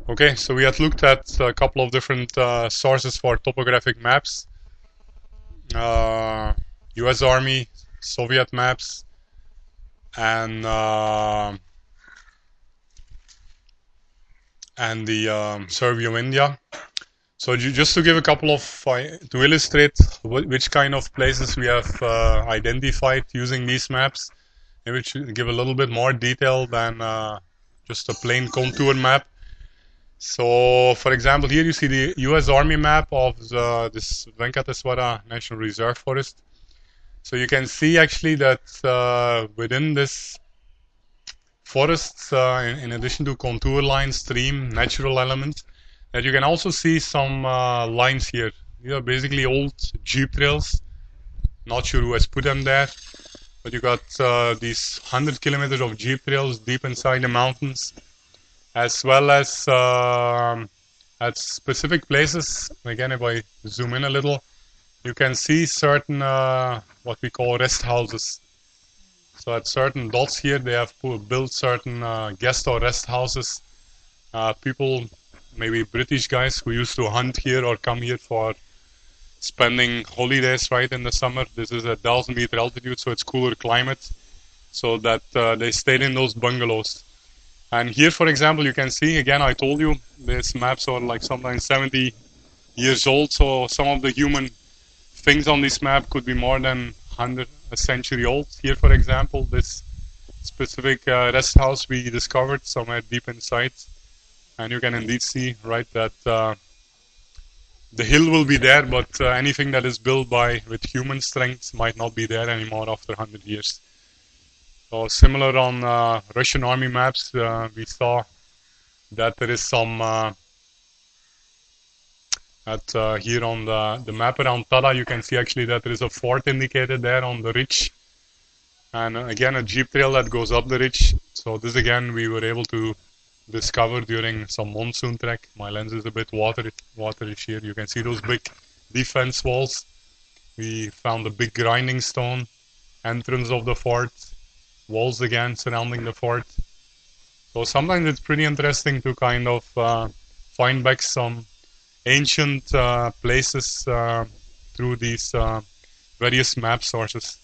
Okay, so we had looked at a couple of different sources for topographic maps. US Army, Soviet maps, and the survey of India. So just to give a couple of, to illustrate which kind of places we have identified using these maps, maybe to give a little bit more detail than just a plain contour map. So, for example, here you see the US Army map of this Venkateswara National Reserve Forest. So you can see actually that within this forest, in addition to contour lines, stream, natural elements, that you can also see some lines here. These are basically old jeep trails. Not sure who has put them there, but you got these 100 kilometers of jeep trails deep inside the mountains, as well as at specific places. Again, if I zoom in a little, you can see certain what we call rest houses. So at certain dots here, they have built certain guest or rest houses. People, maybe British guys who used to hunt here or come here for spending holidays right in the summer. This is 1,000-meter altitude, so it's cooler climate. So that they stayed in those bungalows. And here, for example, you can see, again, I told you, these maps are like sometimes 70 years old. So some of the human things on this map could be more than a century old. Here, for example, this specific rest house we discovered somewhere deep inside. And you can indeed see, right, that the hill will be there, but anything that is built with human strength might not be there anymore after 100 years. So similar on Russian army maps, we saw that there is some here on the map around Tada, you can see actually that there is a fort indicated there on the ridge, and again a jeep trail that goes up the ridge. So this again we were able to discover during some monsoon trek. My lens is a bit waterish here. You can see those big defense walls. We found a big grinding stone entrance of the fort, walls again surrounding the fort. So sometimes it's pretty interesting to kind of find back some ancient places through these various map sources.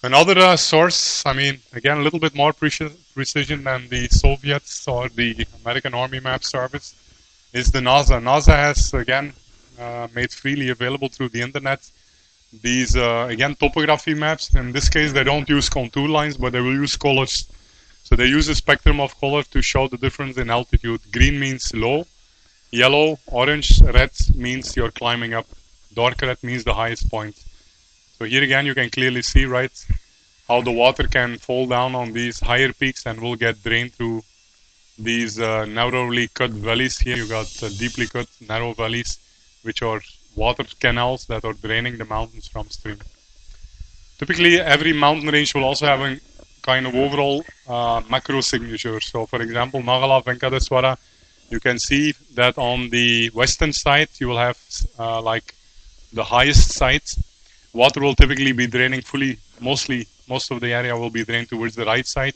Another source, I mean, again, a little bit more precision than the Soviets or the American Army Map Service, is the NASA. NASA has, again, made freely available through the internet these, again, topography maps. In this case, they don't use contour lines, but they will use colors. So they use a spectrum of color to show the difference in altitude. Green means low, yellow, orange, red means you're climbing up, dark red means the highest point. So here again you can clearly see, right, how the water can fall down on these higher peaks and will get drained through these narrowly cut valleys. Here you got deeply cut narrow valleys, which are water canals that are draining the mountains from stream. Typically every mountain range will also have a kind of overall macro signature. So for example, Nagala, Venkateswara, you can see that on the western side you will have like the highest side. Water will typically be draining fully, most of the area will be drained towards the right side.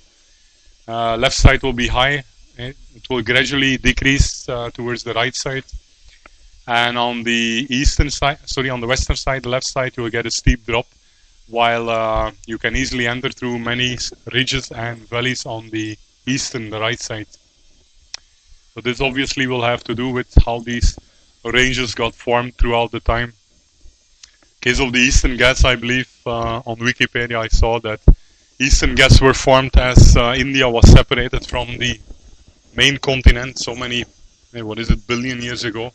Left side will be high. It will gradually decrease towards the right side. And on the on the western side, the left side, you will get a steep drop, while you can easily enter through many ridges and valleys on the the right side. So this obviously will have to do with how these ranges got formed throughout the time. Case of the Eastern Ghats, I believe on Wikipedia I saw that Eastern Ghats were formed as India was separated from the main continent so many, what is it, billion years ago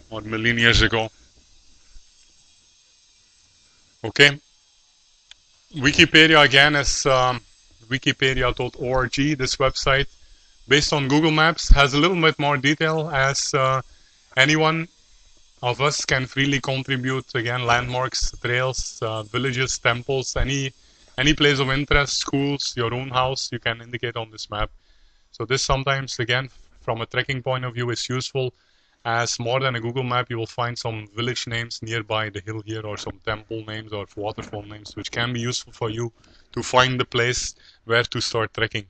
or million years ago. Okay. Wikipedia again is wikipedia.org. This website, based on Google Maps, has a little bit more detail, as anyone of us can freely contribute, again, landmarks, trails, villages, temples, any place of interest, schools, your own house, you can indicate on this map. So this sometimes, again, from a trekking point of view, is useful, as more than a Google map, you will find some village names nearby the hill here, or some temple names or waterfall names, which can be useful for you to find the place where to start trekking.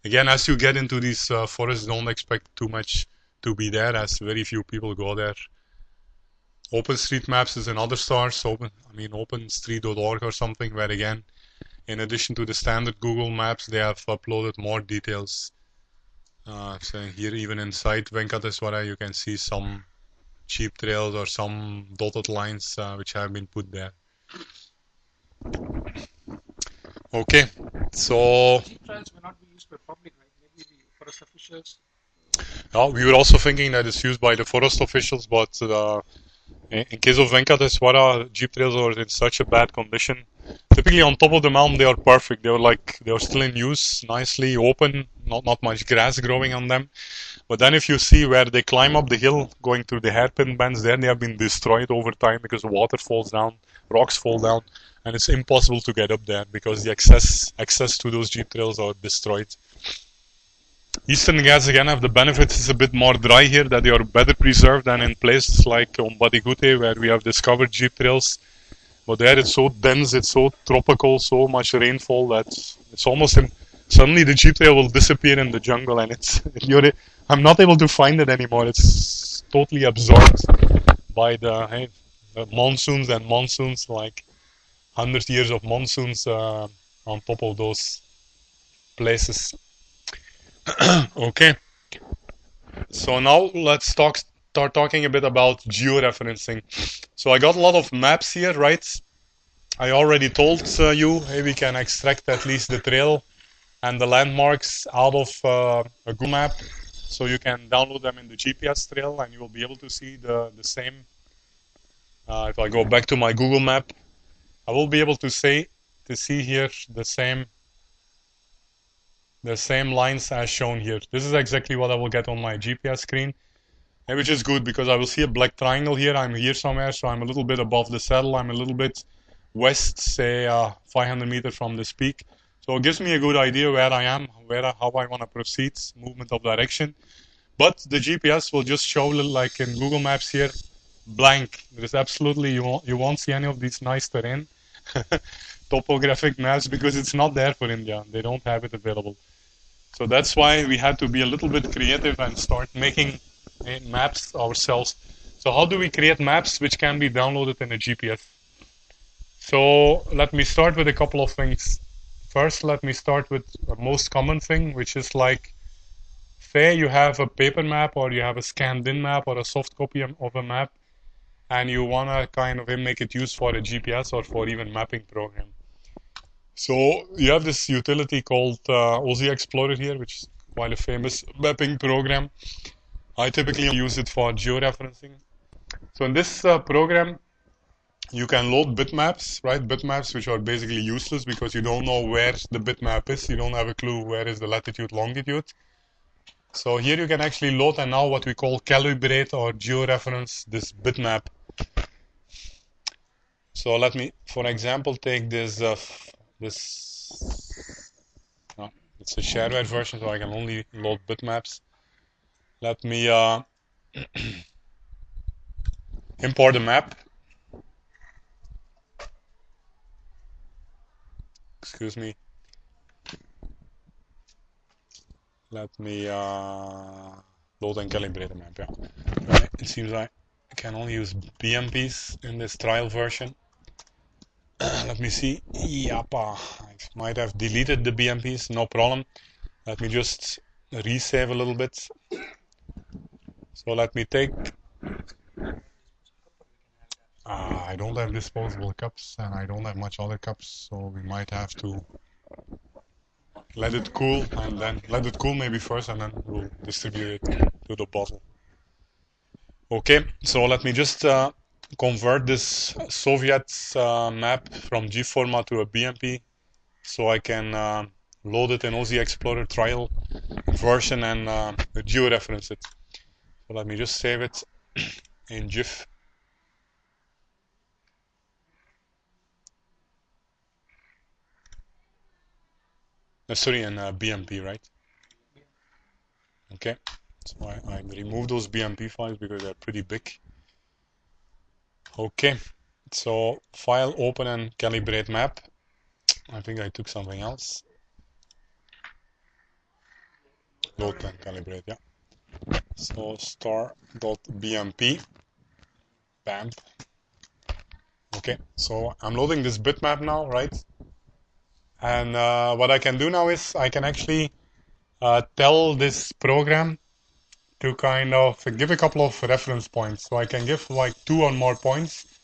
Again, as you get into these forests, don't expect too much to be there, as very few people go there. OpenStreetMaps is another source, OpenStreet.org or something, where again, in addition to the standard Google Maps, they have uploaded more details. So here, even inside Venkateswara, you can see some cheap trails or some dotted lines which have been put there. Okay, so Cheap trails may not be used by public, right? Maybe the forest officials. we were also thinking that it's used by the forest officials, but in case of Venkateswara, jeep trails are in such a bad condition. Typically, on top of the mountain, they are perfect. They are still in use, nicely open, not much grass growing on them. But then, if you see where they climb up the hill, going through the hairpin bends, there they have been destroyed over time because water falls down, rocks fall down, and it's impossible to get up there because the access to those jeep trails are destroyed. Eastern Ghats again have the benefit, it's a bit more dry here, that they are better preserved than in places like Ombadigute, where we have discovered jeep trails. But there it's so dense, it's so tropical, so much rainfall that it's almost suddenly the jeep trail will disappear in the jungle, and I'm not able to find it anymore. It's totally absorbed by the monsoons and monsoons, like 100 years of monsoons on top of those places. Okay, so now let's start talking a bit about georeferencing. So I got a lot of maps here, right? I already told you, hey, we can extract at least the trail and the landmarks out of a Google map, so you can download them in the GPS trail, and you will be able to see the same. If I go back to my Google map, I will be able to see here the same lines as shown here. This is exactly what I will get on my GPS screen, which is good because I will see a black triangle here. I'm here somewhere, so I'm a little bit above the saddle. I'm a little bit west, say 500 meters from this peak. So it gives me a good idea where I am, how I want to proceed, movement of direction. But the GPS will just show, like in Google Maps here, blank. There's absolutely, you won't see any of these nice terrain topographic maps because it's not there for India. They don't have it available. So that's why we had to be a little bit creative and start making maps ourselves. So how do we create maps which can be downloaded in a GPS? So let me start with a couple of things. First, let me start with the most common thing, which is like, say you have a paper map or you have a scanned in map or a soft copy of a map, and you want to kind of make it used for a GPS or for even mapping program. So you have this utility called Aussie Explorer here, which is quite a famous mapping program. I typically use it for georeferencing. So in this program, you can load bitmaps, right? Bitmaps which are basically useless because you don't know where the bitmap is. You don't have a clue where is the latitude, longitude. So here you can actually load and now what we call calibrate or georeference this bitmap. So let me, for example, take this. It's a shareware version, so I can only load bitmaps. Let me import a map. Excuse me. Let me load and calibrate a map. Yeah, right. It seems like I can only use BMPs in this trial version. Let me see. Yappa. I might have deleted the BMPs. No problem. Let me just resave a little bit. So let me take. I don't have disposable cups and I don't have much other cups, so we might have to let it cool and then let it cool maybe first and then we'll distribute it to the bottle. Okay, so let me just convert this Soviet map from G format to a BMP so I can load it in Aussie Explorer trial version and georeference it. So let me just save it in GIF. Sorry, in BMP, right? Okay, so I remove those BMP files because they're pretty big. Okay, so file, open and calibrate map. I think I took something else. Load and calibrate, yeah. So star.bmp, bam. Okay, so I'm loading this bitmap now, right? And what I can do now is I can actually tell this program to kind of give a couple of reference points. So I can give like 2 or more points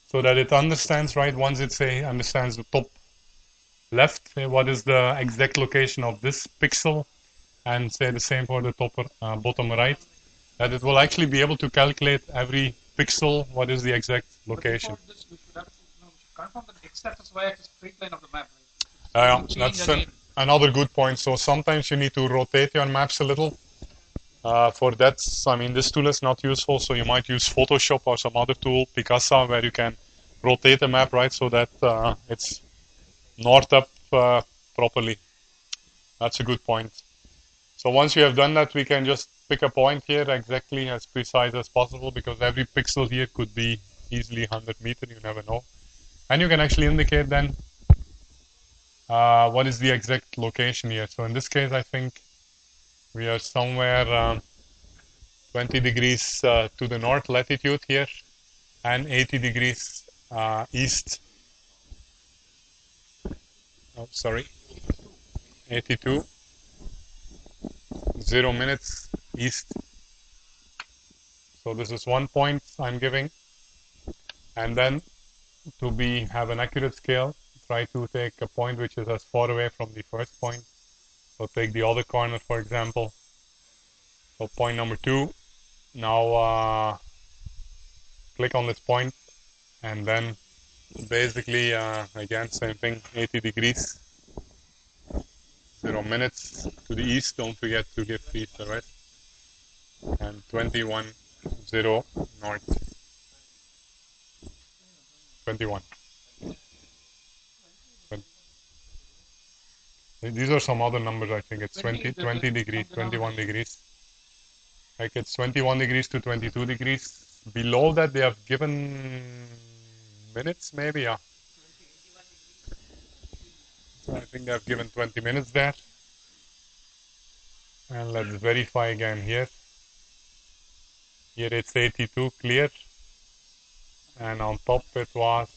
so that it understands, right? Once it understands the top left, what is the exact location of this pixel, and say the same for the top bottom right, that it will actually be able to calculate every pixel, what is the exact location. But this, we should confirm that x-axis, y-axis straight line of the map, Yeah, right? that's another good point. So sometimes you need to rotate your maps a little. For that, I mean, this tool is not useful, so you might use Photoshop or some other tool, Picasa, where you can rotate the map, right, so that it's north up properly. That's a good point. So once you have done that, we can just pick a point here exactly as precise as possible, because every pixel here could be easily 100 meters, you never know. And you can actually indicate then what is the exact location here. So in this case, I think we are somewhere 20 degrees to the north latitude here, and 80 degrees east. Oh, sorry. 82. 0 minutes east. So this is 1 point I'm giving. And then to have an accurate scale, try to take a point which is as far away from the first point. So take the other corner, for example. So point number 2. Now click on this point, and then basically again same thing, 80 degrees, 0 minutes to the east. Don't forget to give east the rest. And 21, 0 north. 21. These are some other numbers, I think. It's 20 degrees, 21 degrees. Like it's 21 degrees to 22 degrees. Below that, they have given minutes, maybe, yeah. So I think they have given 20 minutes there. And let's verify again here. Here it's 82 clear. And on top it was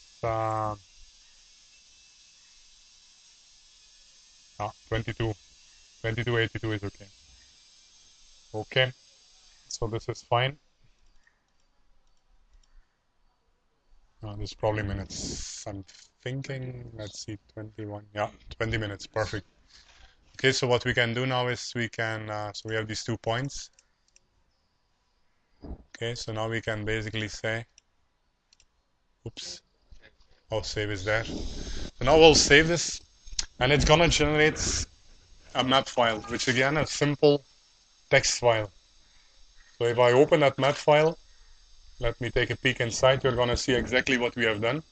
22. 22, 82 is okay. Okay, so this is fine. This is probably minutes. I'm thinking, let's see, 21. Yeah, 20 minutes, perfect. Okay, so what we can do now is we can, so we have these 2 points. Okay, so now we can basically say, oops, oh, save is there. So now we'll save this, and it's gonna generate a map file, which again, a simple text file. So if I open that map file, let me take a peek inside, you're gonna see exactly what we have done.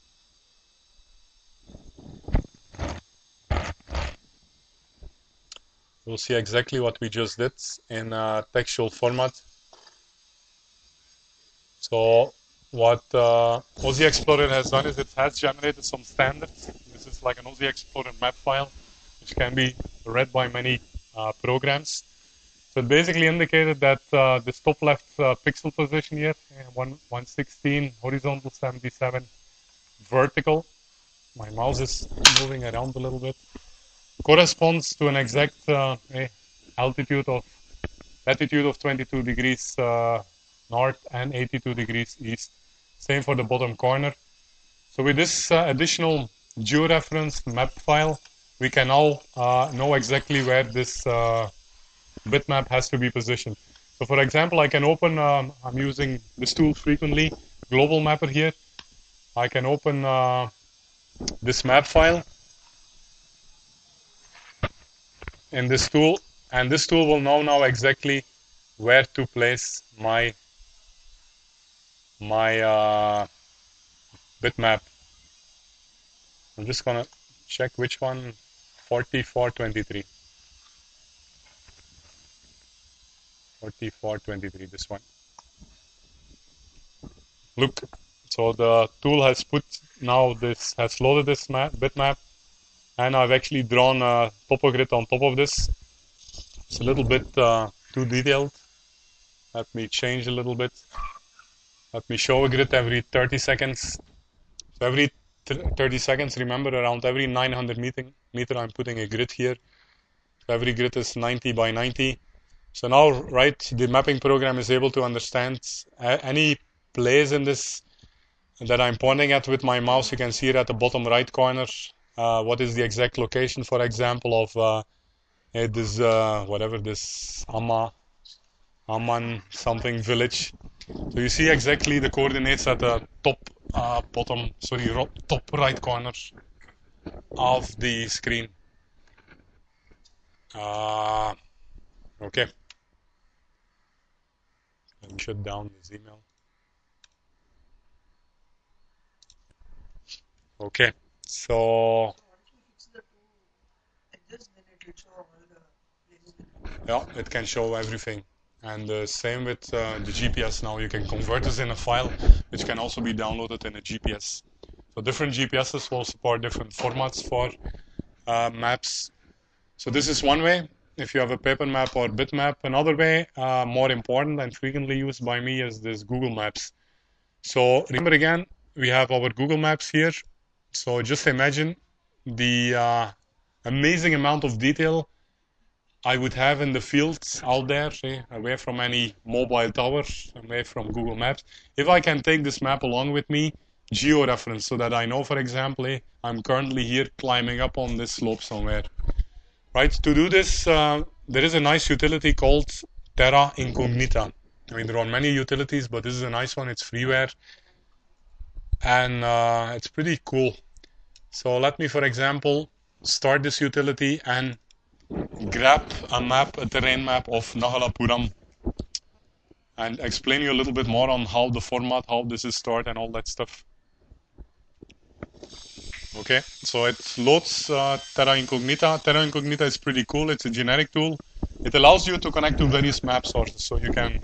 We'll see exactly what we just did in a textual format. So what Aussie Explorer has done is it has generated some standards. This is like an Aussie Explorer map file, which can be read by many programs. So it basically indicated that this top left pixel position here, 116, horizontal 77, vertical. My mouse is moving around a little bit. Corresponds to an exact latitude of 22 degrees north and 82 degrees east. Same for the bottom corner. So with this additional georeference map file, we can now know exactly where this bitmap has to be positioned. So for example, I can open, I'm using this tool frequently, Global Mapper here. I can open this map file in this tool, and this tool will know exactly where to place my bitmap. I'm just gonna check which one. 4423. 4423, this one. Look, so the tool has has loaded this bitmap, and I've actually drawn a topo grid on top of this. It's a little bit too detailed. Let me change a little bit. Let me show a grid every 30 seconds. So every 30 seconds, remember, around every 900 meter, I'm putting a grid here. So every grid is 90 by 90. So now, right, the mapping program is able to understand any place in this that I'm pointing at with my mouse. You can see it at the bottom right corner. What is the exact location, for example, of this, whatever this Amman something village. So you see exactly the coordinates at the top, top right corner of the screen. Okay. Let me shut down this email. Okay. So yeah, it can show everything. And same with the GPS now. You can convert this in a file, which can also be downloaded in a GPS. So different GPSs will support different formats for maps. So this is one way, if you have a paper map or bitmap. Another way, more important and frequently used by me, is this Google Maps. So remember again, we have our Google Maps here. So just imagine the amazing amount of detail I would have in the fields out there, away from any mobile towers, away from Google Maps. If I can take this map along with me, georeference, so that I know, for example, I'm currently here climbing up on this slope somewhere. Right, to do this, there is a nice utility called Terra Incognita. I mean, there are many utilities, but this is a nice one. It's freeware, and it's pretty cool. So let me, for example, start this utility and grab a map, a terrain map of Nagalapuram, and explain you a little bit more on how the format, how this is stored, and all that stuff. Okay, so it loads Terra Incognita. Terra Incognita is pretty cool. It's a generic tool. It allows you to connect to various map sources, so you can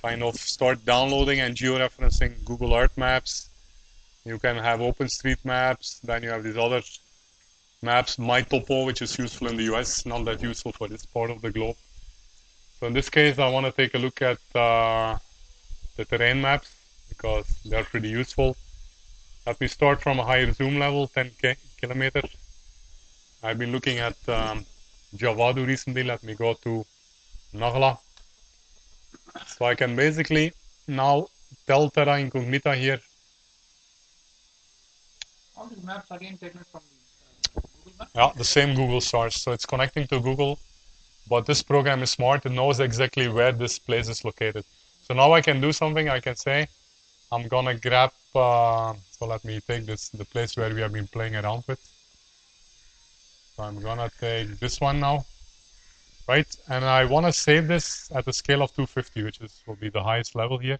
kind of start downloading and georeferencing Google Earth maps. You can have OpenStreetMaps. Then you have these other maps, MyTopo, which is useful in the US, not that useful for this part of the globe. So in this case, I want to take a look at the terrain maps because they're pretty useful. Let me start from a higher zoom level, 10 kilometers. I've been looking at Javadu recently. Let me go to Nagla. So I can basically now tell Terra Incognita here. All these maps again taken from the Google Maps? Yeah, the same Google source. So it's connecting to Google, but this program is smart. It knows exactly where this place is located. So now I can do something. I can say, I'm gonna grab, so let me take the place where we have been playing around with. So I'm gonna take this one now, right? And I wanna save this at a scale of 250, which will be the highest level here.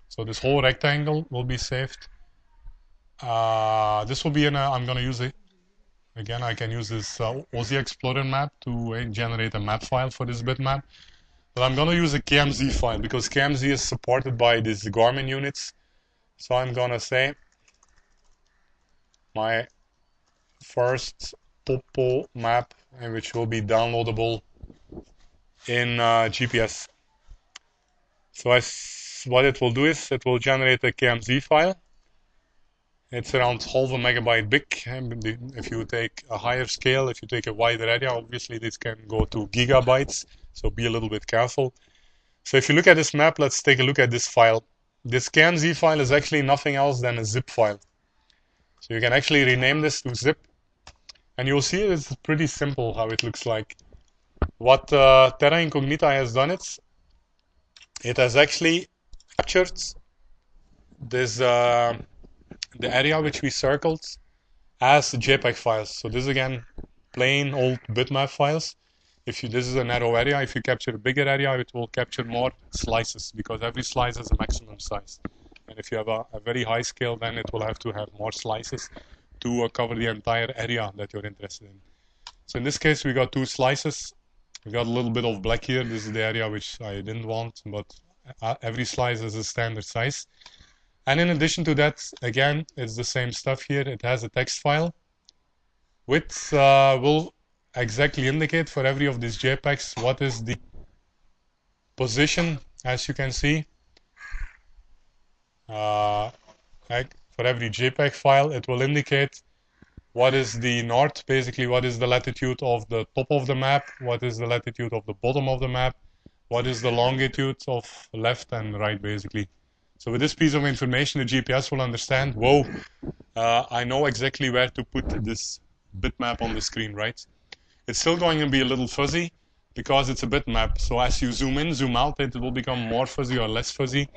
So this whole rectangle will be saved. This will be I'm gonna use it. Again, I can use this Aussie Explorer map to generate a map file for this bitmap. But I'm going to use a KMZ file because KMZ is supported by these Garmin units. So I'm going to say my first topo map, which will be downloadable in GPS. So what it will do is it will generate a KMZ file. It's around half a megabyte big. If you take a higher scale, if you take a wider area, obviously this can go to gigabytes. So be a little bit careful. So if you look at this map, let's take a look at this file. This KMZ file is actually nothing else than a zip file. So you can actually rename this to zip. And you'll see it's pretty simple how it looks like. What Terra Incognita has done it has actually captured this the area which we circled as JPEG files. So this is again plain old bitmap files. This is a narrow area, if you capture a bigger area, it will capture more slices because every slice has a maximum size. And if you have a very high scale, then it will have to have more slices to cover the entire area that you're interested in. So in this case, we got 2 slices. We got a little bit of black here. This is the area which I didn't want, but every slice is a standard size. And in addition to that, again, it's the same stuff here. It has a text file which will exactly indicate for every of these JPEGs what is the position, as you can see. For every JPEG file, it will indicate what is the north, basically what is the latitude of the top of the map, what is the latitude of the bottom of the map, what is the longitude of left and right, basically. So with this piece of information, the GPS will understand, whoa, I know exactly where to put this bitmap on the screen, right? It's still going to be a little fuzzy because it's a bitmap. So as you zoom in, zoom out, it will become more fuzzy or less fuzzy.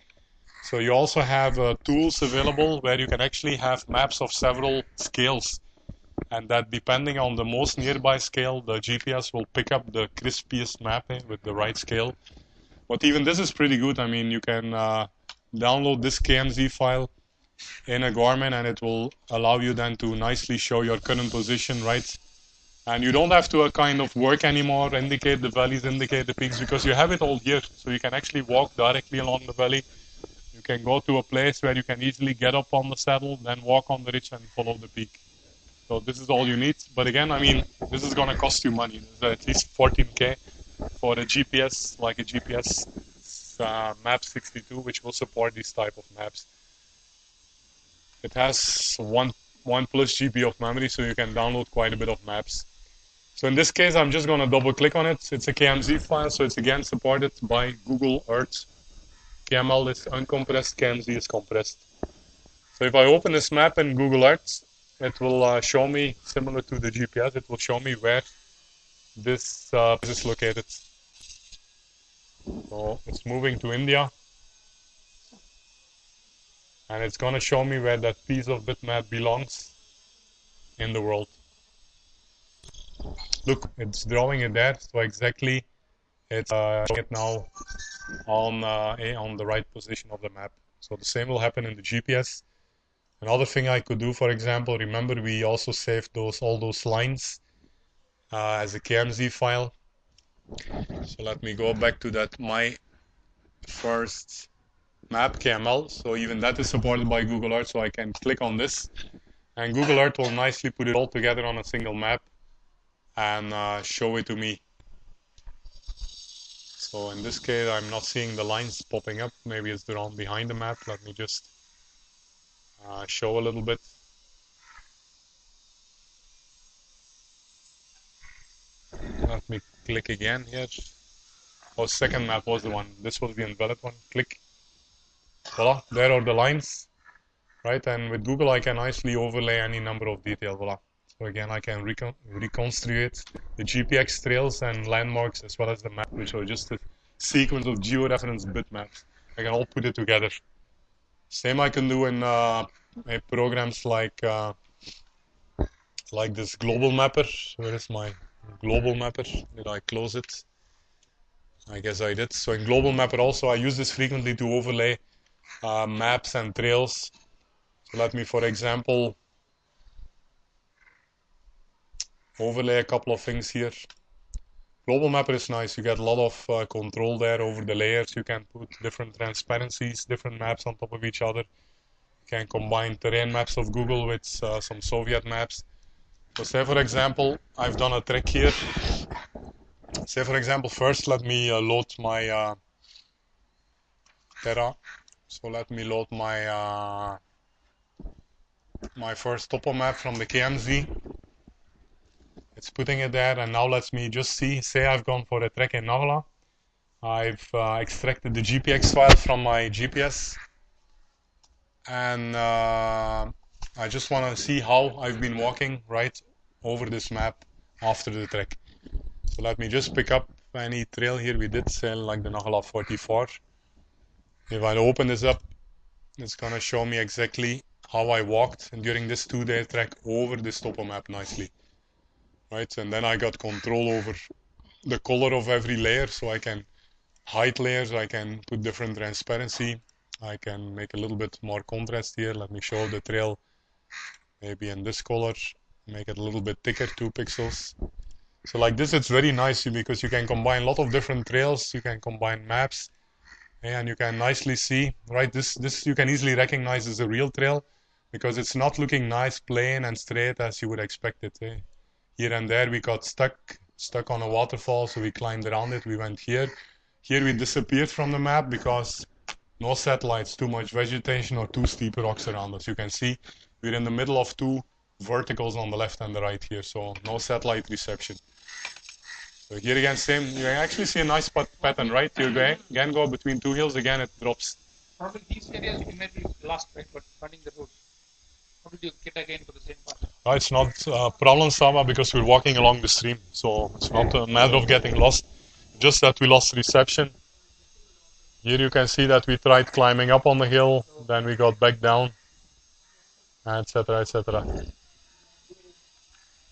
So you also have tools available where you can actually have maps of several scales. And that depending on the most nearby scale, the GPS will pick up the crispiest mapping with the right scale. But even this is pretty good. I mean, you can download this KMZ file in a Garmin and it will allow you then to nicely show your current position, right? And you don't have to kind of work anymore, indicate the valleys, indicate the peaks, because you have it all here. So you can actually walk directly along the valley. You can go to a place where you can easily get up on the saddle, then walk on the ridge and follow the peak. So this is all you need. But again, I mean, this is going to cost you money. There's at least 14K for a GPS, like a GPS Map 62, which will support these type of maps. It has one plus GB of memory, so you can download quite a bit of maps. So in this case, I'm just going to double click on it. It's a KMZ file, so it's again supported by Google Earth. KML is uncompressed, KMZ is compressed. So if I open this map in Google Earth, it will show me, similar to the GPS, it will show me where this is located. So it's moving to India. And it's going to show me where that piece of bitmap belongs in the world. Look, it's drawing it there, so exactly it's showing it now on the right position of the map. So the same will happen in the GPS. Another thing I could do, for example, remember we also saved all those lines as a KMZ file. So let me go back to that my first map KML. So even that is supported by Google Earth, so I can click on this, and Google Earth will nicely put it all together on a single map and show it to me. So in this case, I'm not seeing the lines popping up. Maybe it's drawn behind the map. Let me just show a little bit. Let me click again here. Oh, second map was the one. This was the invalid one. Click. Voila, there are the lines, right? And with Google, I can nicely overlay any number of details. Voila. So again, I can reconstruct the GPX trails and landmarks as well as the map, which are just a sequence of georeference bitmaps. I can all put it together. Same I can do in programs like this global mapper. Where is my global mapper? Did I close it? I guess I did. So in global mapper also, I use this frequently to overlay maps and trails. So let me, for example, overlay a couple of things here. Global mapper is nice. You get a lot of control there over the layers. You can put different transparencies, different maps on top of each other. You can combine terrain maps of Google with some Soviet maps. So say for example, I've done a trick here. Say for example, first let me load my Terra. So let me load my my first topo map from the KMZ. It's putting it there, and now let me just see. Say I've gone for a trek in Nagla. I've extracted the GPX file from my GPS, and I just want to see how I've been walking right over this map after the trek. So let me just pick up any trail here we did, say like the Nagla 44. If I open this up, it's gonna show me exactly how I walked during this 2-day trek over this topo map nicely. Right, and then I got control over the color of every layer, so I can hide layers, I can put different transparency, I can make a little bit more contrast here. Let me show the trail maybe in this color, make it a little bit thicker, 2 pixels. So like this, it's very nice because you can combine a lot of different trails, you can combine maps, and you can nicely see, right, this you can easily recognize as a real trail because it's not looking nice, plain and straight as you would expect it. Here and there we got stuck on a waterfall, so we climbed around it. We went here. Here we disappeared from the map because no satellites, too much vegetation, or too steep rocks around us. You can see we're in the middle of two verticals on the left and the right here, so no satellite reception. So here again, same. You actually see a nice pattern, right? You again go between two hills, again it drops. Probably these areas you may be lost, right? But finding the road. How did you get again to the same path? It's not a problem, Saba, because we're walking along the stream, so it's not a matter of getting lost. Just that we lost reception. Here you can see that we tried climbing up on the hill, then we got back down, etc., etc.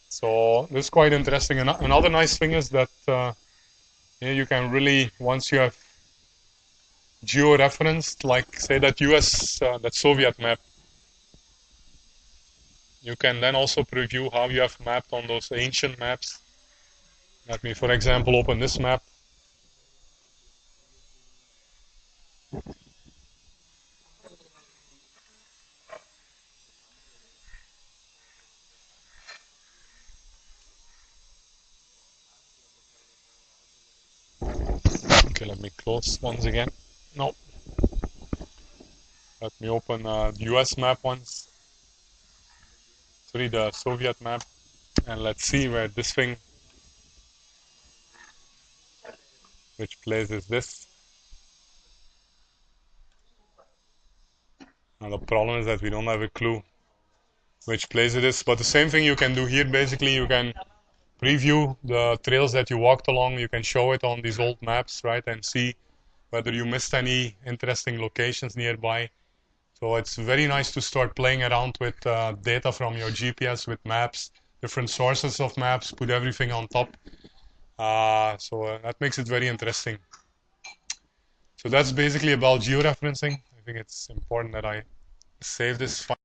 So this is quite interesting. Another nice thing is that here you can really, once you have georeferenced, like say that US, that Soviet map, you can then also preview how you have mapped on those ancient maps. Let me, for example, open this map. Okay, let me close once again. No. Let me open the US map once. Sorry, the Soviet map. And let's see where this thing, which place is this? And the problem is that we don't have a clue which place it is. But the same thing you can do here. Basically, you can preview the trails that you walked along. You can show it on these old maps, right? And see whether you missed any interesting locations nearby. So it's very nice to start playing around with data from your GPS, with maps, different sources of maps, put everything on top. So that makes it very interesting. So that's basically about georeferencing. I think it's important that I save this file.